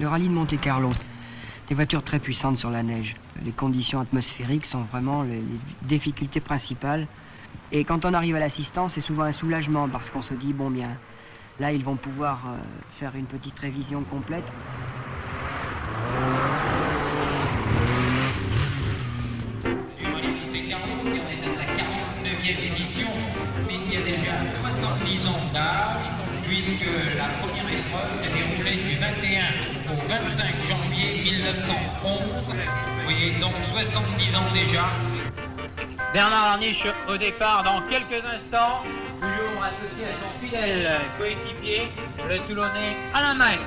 Le rallye de Monte-Carlo, des voitures très puissantes sur la neige. Les conditions atmosphériques sont vraiment les difficultés principales. Et quand on arrive à l'assistance, c'est souvent un soulagement parce qu'on se dit, bon bien, là ils vont pouvoir faire une petite révision complète. Du rallye Monte-Carlo, qui en est à sa 49e édition, mais qui a déjà 70 ans d'âge, puisque la première épreuve s'est déroulée du 21 au 25 janvier 1911. Vous voyez, donc 70 ans déjà. Bernard Arniche au départ dans quelques instants, toujours associé à son fidèle coéquipier, le Toulonnais Alain Maille.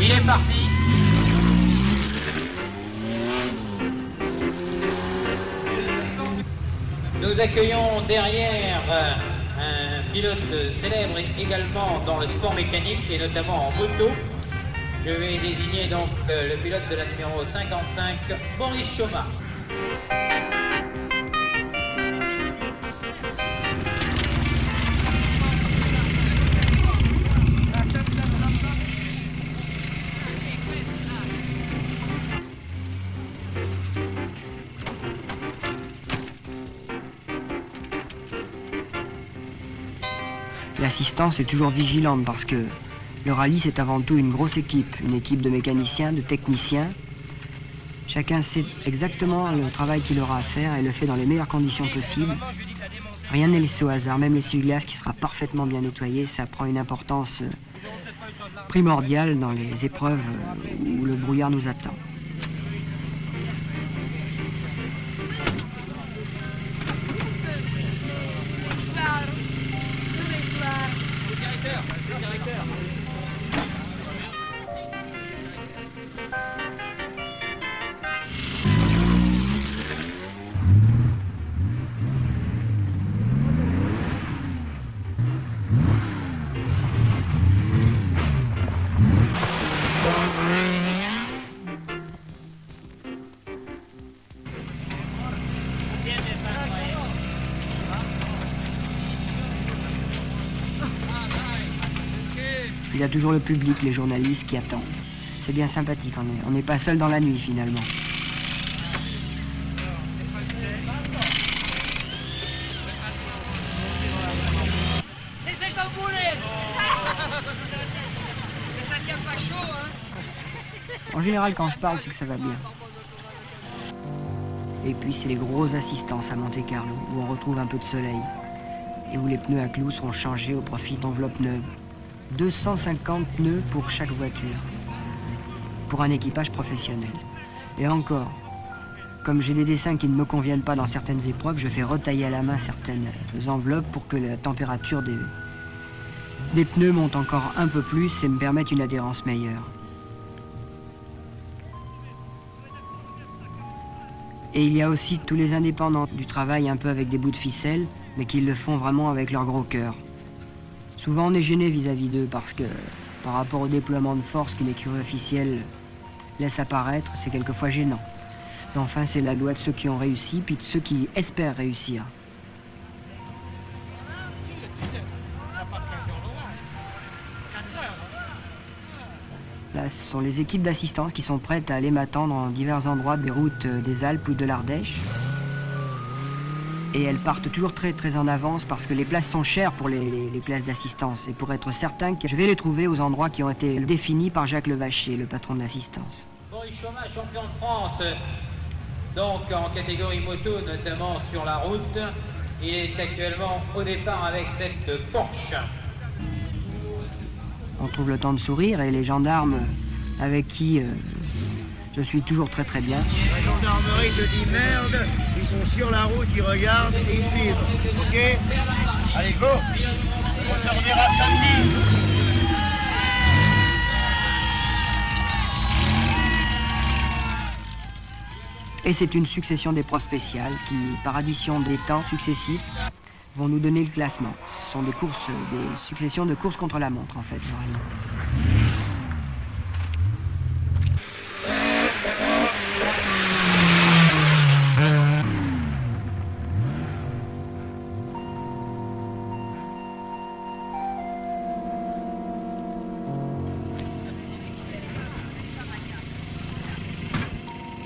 Il est parti. Nous accueillons derrière un pilote célèbre également dans le sport mécanique et notamment en moto. Je vais désigner donc le pilote de la numéro 55, Boris Choma. L'assistance est toujours vigilante parce que le rallye c'est avant tout une grosse équipe, une équipe de mécaniciens, de techniciens. Chacun sait exactement le travail qu'il aura à faire et le fait dans les meilleures conditions possibles. Rien n'est laissé au hasard, même l'essuie-glace qui sera parfaitement bien nettoyé, ça prend une importance primordiale dans les épreuves où le brouillard nous attend. Il y a toujours le public, les journalistes qui attendent. C'est bien sympathique, on n'est pas seul dans la nuit finalement. En général, quand je parle, c'est que ça va bien. Et puis c'est les grosses assistances à Monte-Carlo, où on retrouve un peu de soleil, et où les pneus à clous seront changés au profit d'enveloppes neuves. 250 pneus pour chaque voiture, pour un équipage professionnel. Et encore, comme j'ai des dessins qui ne me conviennent pas dans certaines épreuves, je fais retailler à la main certaines enveloppes pour que la température des pneus monte encore un peu plus et me permette une adhérence meilleure. Et il y a aussi tous les indépendants du travail un peu avec des bouts de ficelle, mais qui le font vraiment avec leur gros cœur. Souvent on est gêné vis-à-vis d'eux parce que par rapport au déploiement de force qu'une écurie officielle laisse apparaître, c'est quelquefois gênant. Mais enfin c'est la loi de ceux qui ont réussi, puis de ceux qui espèrent réussir. Là, ce sont les équipes d'assistance qui sont prêtes à aller m'attendre en divers endroits des routes des Alpes ou de l'Ardèche. Et elles partent toujours très en avance parce que les places sont chères pour les places d'assistance. Et pour être certain que je vais les trouver aux endroits qui ont été définis par Jacques Levacher, le patron de l'assistance. Boris Choma, champion de France, donc en catégorie moto, notamment sur la route. Il est actuellement au départ avec cette Porsche. On trouve le temps de sourire et les gendarmes avec qui je suis toujours très bien. La gendarmerie te dit merde, ils sont sur la route, ils regardent et ils suivent. Ok? Allez, go! On se reverra samedi! Et c'est une succession d'épreuves spéciales qui, par addition des temps successifs, vont nous donner le classement. Ce sont des successions de courses contre la montre en fait, le rallye.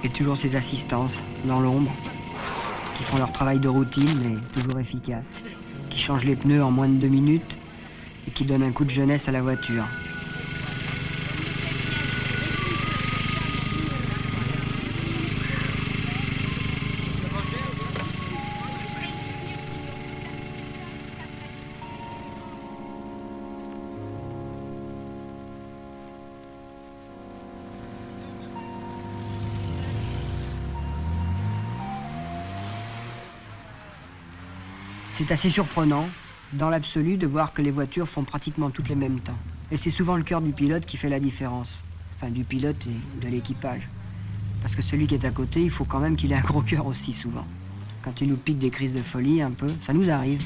Et toujours ces assistances, dans l'ombre, qui font leur travail de routine, mais toujours efficace, qui changent les pneus en moins de 2 minutes et qui donnent un coup de jeunesse à la voiture. C'est assez surprenant, dans l'absolu, de voir que les voitures font pratiquement toutes les mêmes temps. Et c'est souvent le cœur du pilote qui fait la différence. Enfin, du pilote et de l'équipage. Parce que celui qui est à côté, il faut quand même qu'il ait un gros cœur aussi souvent. Quand il nous pique des crises de folie un peu, ça nous arrive.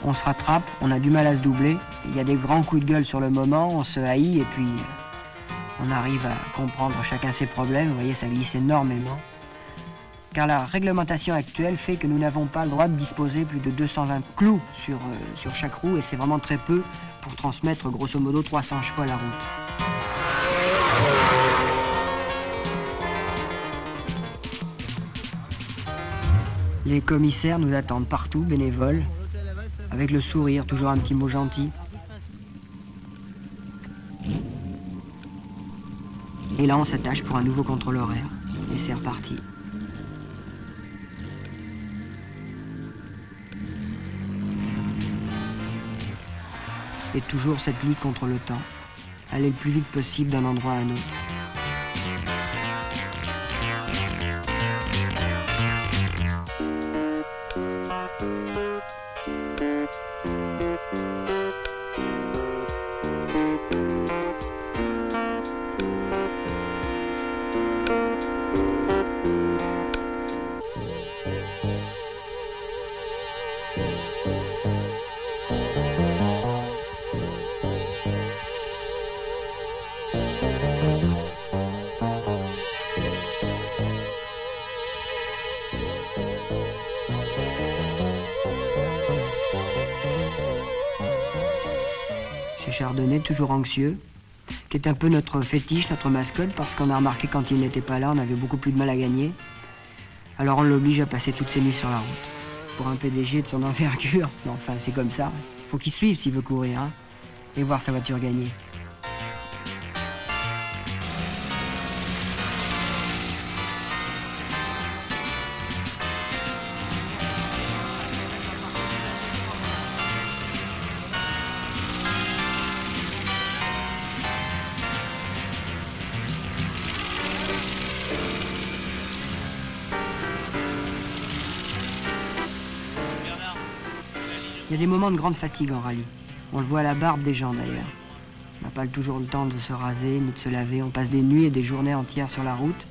On se rattrape, on a du mal à se doubler, il y a des grands coups de gueule sur le moment, on se haït et puis on arrive à comprendre chacun ses problèmes. Vous voyez, ça glisse énormément. Car la réglementation actuelle fait que nous n'avons pas le droit de disposer plus de 220 clous sur chaque roue et c'est vraiment très peu pour transmettre grosso modo 300 chevaux à la route. Les commissaires nous attendent partout, bénévoles, avec le sourire, toujours un petit mot gentil. Et là, on s'attache pour un nouveau contrôle horaire. Et c'est reparti. Et toujours cette lutte contre le temps. Aller le plus vite possible d'un endroit à un autre. Chardonnay, toujours anxieux, qui est un peu notre fétiche, notre mascotte, parce qu'on a remarqué quand il n'était pas là, on avait beaucoup plus de mal à gagner. Alors on l'oblige à passer toutes ses nuits sur la route. Pour un PDG de son envergure, mais enfin c'est comme ça. Faut qu'il suive s'il veut courir, hein, et voir sa voiture gagner. Il y a des moments de grande fatigue en rallye. On le voit à la barbe des gens d'ailleurs. On n'a pas toujours le temps de se raser ni de se laver. On passe des nuits et des journées entières sur la route.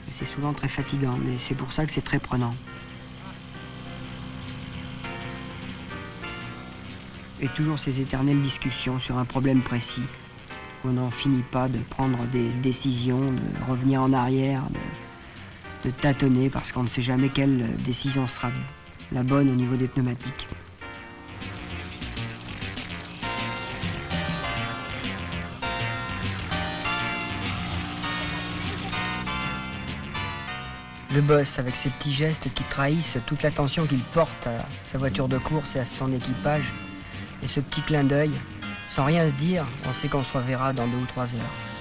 Et c'est souvent très fatigant, mais c'est pour ça que c'est très prenant. Et toujours ces éternelles discussions sur un problème précis. On n'en finit pas de prendre des décisions, de revenir en arrière, de tâtonner parce qu'on ne sait jamais quelle décision sera la bonne au niveau des pneumatiques. Le boss, avec ses petits gestes qui trahissent toute l'attention qu'il porte à sa voiture de course et à son équipage, et ce petit clin d'œil, sans rien se dire, on sait qu'on se reverra dans 2 ou 3 heures.